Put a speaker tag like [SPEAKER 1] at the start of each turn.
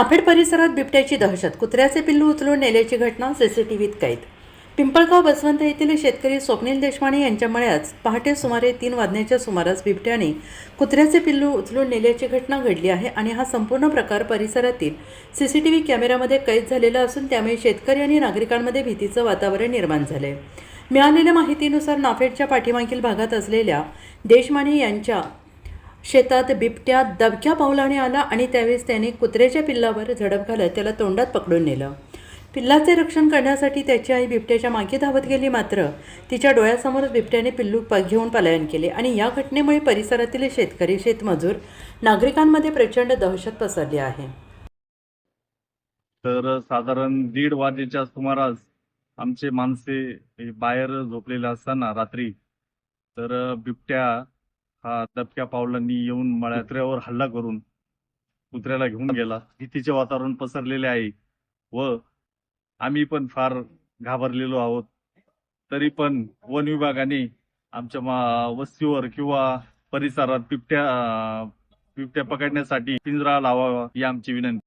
[SPEAKER 1] नाफेड परिसरात बिबट्याची दहशत. कुत्र्याचे पिल्लू उचलून नेल्याची घटना सीसीटीव्हीत कैद. पिंपळगाव बसवंत येथील शेतकरी स्वप्नील देशपांडे यांच्या मळ्यात पहाटे सुमारे 3 वाजण्याच्या सुमारास बिबट्याने कुत्र्याचे पिल्लू उचलून नेल्याची घटना घडली आहे आणि हा संपूर्ण प्रकार परिसरातील सीसीटीव्ही कॅमेऱ्यामध्ये कैद झालेला असून त्यामुळे शेतकरी आणि नागरिकांमध्ये भीतीचं वातावरण निर्माण झाले. मिळालेल्या माहितीनुसार नाफेडच्या पाठीमागील भागात असलेल्या देशमाने यांच्या शेतात बिबट्या दबक्या पावलाने आला आणि त्यावेळेस त्याने कुत्र्याच्या पिल्लावर झडप घालत त्याला तोंडात पकडून नेलं. पिल्लाचे रक्षण करण्यासाठी त्याची आई बिबट्याच्या मागे धावत गेली, मात्र तिच्या डोळ्यासमोरच बिबट्याने पिल्लू घेऊन पलायन केले आणि या घटनेमुळे परिसरातील शेतकरी, शेतमजूर, नागरिकांमध्ये प्रचंड दहशत पसरली आहे.
[SPEAKER 2] तर साधारण 1:30 वाजेच्या सुमारास आमचे माणसे बाहेर झोपलेले असताना रात्री तर बिबट्या हा दबक्या पावलांनी येऊन मळ्यावर हल्ला करून कुत्र्याला घेऊन गेला. भीतीचे वातावरण पसरलेले आहे व आम्ही पण फार घाबरलेलो आहोत. तरी पण वन विभागाने आमच्या वस्तीवर किंवा परिसरात बिबट्या पकडण्यासाठी पिंजरा लावावा ही आमची विनंती.